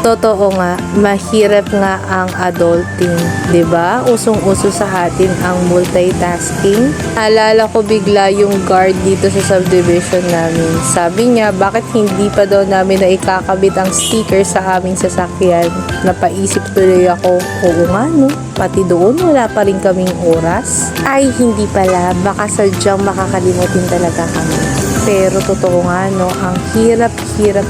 Totoo nga, mahirap nga ang adulting, 'di ba? Usong-uso sa atin ang multitasking. Alala ko bigla yung guard dito sa subdivision namin. Sabi niya, bakit hindi pa daw namin na ikakabit ang sticker sa aming sasakyan? Napaisip tuloy ako, oo nga no, pati doon wala pa rin kaming oras. Ay, hindi pala, baka sadyang makakalimutin talaga kami. Pero totoo nga no, ang hirap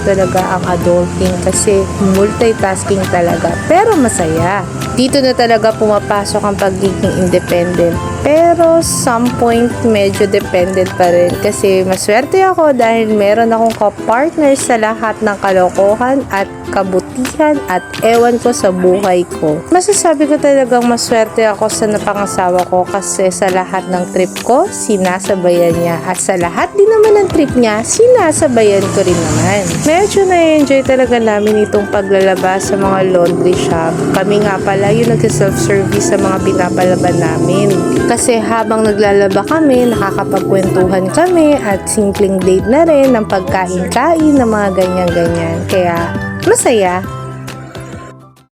talaga ang adulting kasi multitasking talaga. Pero masaya. Dito na talaga pumapasok ang pagiging independent. Pero some point medyo dependent pa rin kasi maswerte ako dahil meron akong ka-partner sa lahat ng kalokohan at kabutihan at ewan ko sa buhay ko. Masasabi ko talagang maswerte ako sa napangasawa ko kasi sa lahat ng trip ko, sinasabayan niya at sa lahat din naman ng trip niya, sinasabayan ko rin naman. Medyo na-enjoy talaga namin itong paglalaba sa mga laundry shop. Kami nga pala yung nag-self-service sa mga pinapalaban namin. Kasi habang naglalaba kami, nakakapagkwentuhan kami at simpleng date na rin ng pagkain-kain ng mga ganyan-ganyan. Kaya masaya.